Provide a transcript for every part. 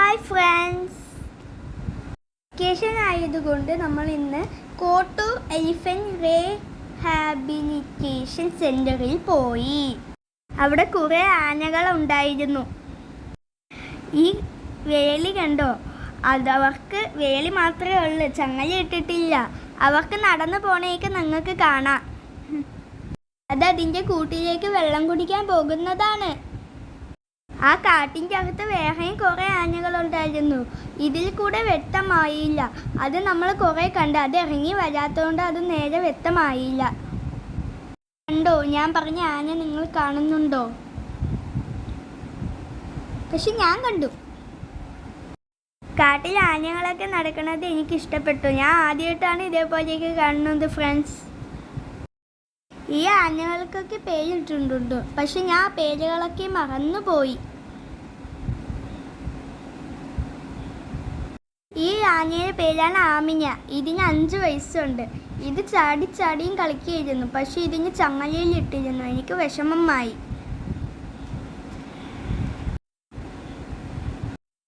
Hi friends, vacation ആയതുകൊണ്ട് നമ്മൾ ഇന്ന് കോട്ടൂർ എലിഫന്റ് റീഹാബിലിറ്റേഷൻ സെൻ്ററിൽ പോയി. അവിടെ കുറേ ആനകൾ ഉണ്ടായിരുന്നു. ഈ വേലി കണ്ടോ? അതവർക്ക് വേലി മാത്രമേ ഉള്ളൂ, ചങ്ങല ഇട്ടിട്ടില്ല. അവർക്ക് നടന്നു പോണേക്ക് നിങ്ങൾക്ക് കാണാം. അതതിൻ്റെ കൂട്ടിലേക്ക് വെള്ളം കുടിക്കാൻ പോകുന്നതാണ്. ആ കാട്ടിൻ്റെ അകത്ത് വേറെയും കുറേ ആനകളുണ്ടായിരുന്നു. ഇതിൽ കൂടെ വ്യക്തമായില്ല. അത് നമ്മൾ കുറേ കണ്ട്. അത് ഇറങ്ങി വരാത്തതുകൊണ്ട് അത് നേരെ വ്യക്തമായില്ല. കണ്ടോ? ഞാൻ പറഞ്ഞ ആന നിങ്ങൾ കാണുന്നുണ്ടോ? പക്ഷെ ഞാൻ കണ്ടു. കാട്ടിൽ ആനകളൊക്കെ നടക്കുന്നത് എനിക്കിഷ്ടപ്പെട്ടു. ഞാൻ ആദ്യമായിട്ടാണ് ഇതേപോലെയൊക്കെ കാണുന്നത് ഫ്രണ്ട്സ്. ഈ ആനകൾക്കൊക്കെ പേരിട്ടിട്ടുണ്ട്, പക്ഷെ ഞാൻ പേരുകളൊക്കെ മറന്നുപോയി. ഈ ആനയുടെ പേരാണ് ആമിന. ഇതിന് 5 വയസ്സുണ്ട്. ഇത് ചാടിയും കളിക്കുകയായിരുന്നു, പക്ഷെ ഇതിന് ചങ്ങലയിൽ ഇട്ടിരുന്നു. എനിക്ക് വിഷമമായി.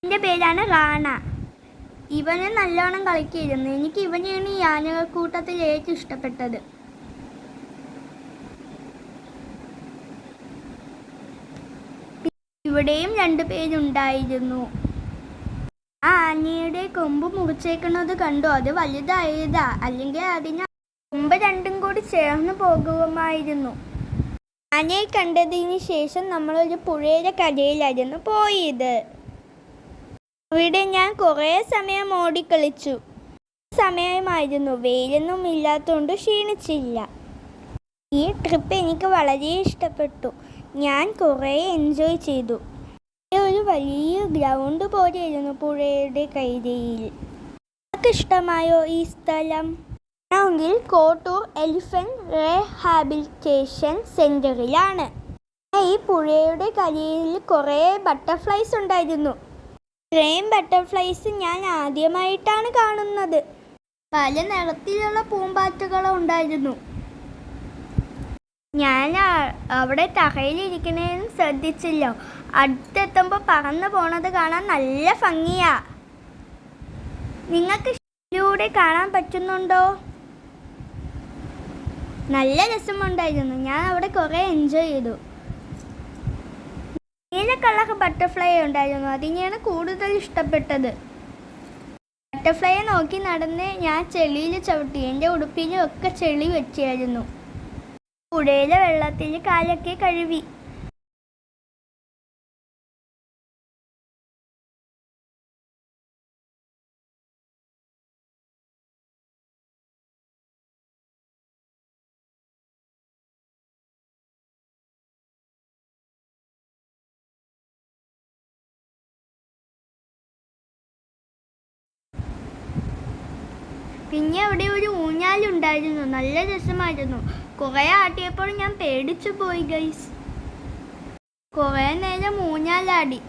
എൻ്റെ പേരാണ് റാണ. ഇവന് നല്ലോണം കളിക്കുകയായിരുന്നു. എനിക്ക് ഇവനെയാണ് ഈ ആനകൾ കൂട്ടത്തിൽ ഏറ്റവും ഇഷ്ടപ്പെട്ടത്. ഇവിടെയും 2 പേരുണ്ടായിരുന്നു. ആ ആനയുടെ കൊമ്പ് മുറിച്ചേക്കുന്നത് കണ്ടോ? അത് വലുതായതാ, അല്ലെങ്കിൽ അതിന് കൊമ്പ് 2ഉം കൂടി ചേർന്ന് പോകുമായിരുന്നു. ആനയെ കണ്ടതിന് ശേഷം നമ്മളൊരു പുഴയുടെ കരയിലായിരുന്നു പോയത്. അവിടെ ഞാൻ കുറേ സമയം ഓടിക്കളിച്ചു. സമയമായിരുന്നു, വെയിലൊന്നും ഇല്ലാത്തതുകൊണ്ട് ക്ഷീണിച്ചില്ല. ഈ ട്രിപ്പ് എനിക്ക് വളരെ ഇഷ്ടപ്പെട്ടു. ഞാൻ കുറേ എൻജോയ് ചെയ്തു. ഒരു വലിയ ഗ്രൗണ്ട് പോലെയായിരുന്നു പുഴയുടെ കരയിൽ. നിങ്ങൾക്ക് ഇഷ്ടമായോ ഈ സ്ഥലം? ആണെങ്കിൽ കോട്ടൂർ എലിഫന്റ് റീഹാബിലിറ്റേഷൻ സെൻ്ററിലാണ്. ഈ പുഴയുടെ കരയിൽ കുറേ ബട്ടർഫ്ലൈസ് ഉണ്ടായിരുന്നു. ഇത്രയും ബട്ടർഫ്ലൈസ് ഞാൻ ആദ്യമായിട്ടാണ് കാണുന്നത്. പല നിറത്തിലുള്ള പൂമ്പാറ്റകളും ഉണ്ടായിരുന്നു. ഞാൻ അവിടെ തറയിലിരിക്കണേന്നും ശ്രദ്ധിച്ചില്ല. അടുത്തെത്തുമ്പോൾ പറന്നു പോണത് കാണാൻ നല്ല ഭംഗിയാ. നിങ്ങൾക്ക് ഇതിലൂടെ കാണാൻ പറ്റുന്നുണ്ടോ? നല്ല രസമുണ്ടായിരുന്നു. ഞാൻ അവിടെ കുറേ എൻജോയ് ചെയ്തു. നീല കളർ ബട്ടർഫ്ലൈ ഉണ്ടായിരുന്നു. അതിനെയാണ് കൂടുതൽ ഇഷ്ടപ്പെട്ടത്. ബട്ടർഫ്ലൈയെ നോക്കി നടന്ന് ഞാൻ ചെളിയിൽ ചവിട്ടി. എൻ്റെ ഉടുപ്പിലും ഒക്കെ ചെളി വെച്ചായിരുന്നു. പുഴയിലെ വെള്ളത്തിൽ കാലൊക്കെ കഴുകി. പിന്നെ അവിടെ ഒരു ഊഞ്ഞാലുണ്ടായിരുന്നു. നല്ല രസമായിരുന്നു. കുറേ ആട്ടിയപ്പോൾ ഞാൻ പേടിച്ചു പോയി ഗൈസ്. കുറേ നേരം ഊഞ്ഞാലാടി.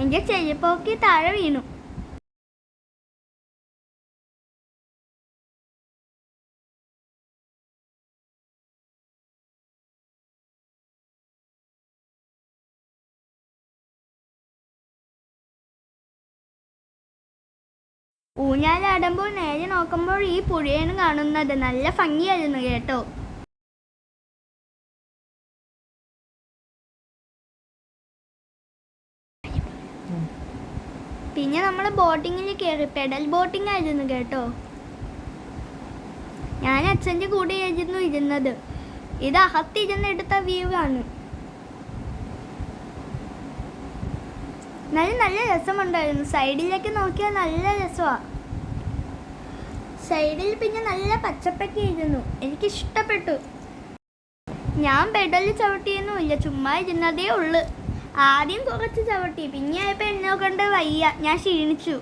എൻ്റെ ചെരുപ്പൊക്കെ താഴെ വീണു. ഊഞ്ഞാലാടുമ്പോൾ നേരെ നോക്കുമ്പോൾ ഈ പുഴയാണ് കാണുന്നത്. നല്ല ഭംഗിയായിരുന്നു കേട്ടോ. പിന്നെ നമ്മൾ ബോട്ടിങ്ങിൽ കയറി. പെഡൽ ബോട്ടിംഗ് ആയിരുന്നു കേട്ടോ. ഞാൻ അച്ഛൻ്റെ കൂടെ ആയിരുന്നു ഇരുന്നത്. ഇത് അകത്തിരുന്ന് എടുത്ത വ്യൂ ആണ്. നല്ല രസമുണ്ടായിരുന്നു. സൈഡിലേക്ക് നോക്കിയാൽ നല്ല രസമാണ്. സൈഡിൽ പിന്നെ നല്ല പച്ചപ്പൊക്കെ ഇരുന്നു. എനിക്കിഷ്ടപ്പെട്ടു. ഞാൻ പെഡൽ ചവിട്ടിയൊന്നുമില്ല, ചുമ്മാ ഇരുന്നതേ ഉള്ളു. ആദ്യം കുറച്ച് ചവിട്ടി, പിന്നെ ആയപ്പോൾ എന്നെ കൊണ്ട് വയ്യ, ഞാൻ ക്ഷീണിച്ചു.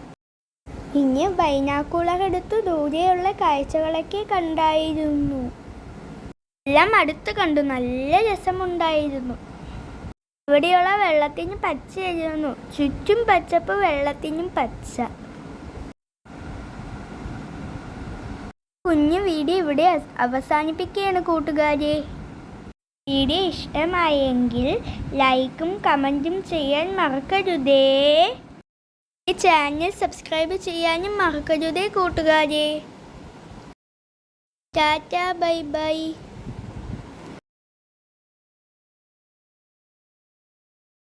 പിന്നെ ബൈനാക്കുലർ എടുത്തു ദൂരെയുള്ള കാഴ്ചകളൊക്കെ കണ്ടായിരുന്നു. എല്ലാം അടുത്ത് കണ്ടു. നല്ല രസമുണ്ടായിരുന്നു. ഇവിടെയുള്ള വെള്ളത്തിന് പച്ചയായിരുന്നു. ചുറ്റും പച്ചപ്പ്, വെള്ളത്തിനും പച്ച. കുഞ്ഞു വീഡിയോ ഇവിടെ അവസാനിപ്പിക്കുകയാണ് കൂട്ടുകാരെ. വീഡിയോ ഇഷ്ടമായെങ്കിൽ ലൈക്കും കമൻറ്റും ചെയ്യാൻ മറക്കരുതേ. ഈ ചാനൽ സബ്സ്ക്രൈബ് ചെയ്യാനും മറക്കരുതേ കൂട്ടുകാരെ. Tata bye bye.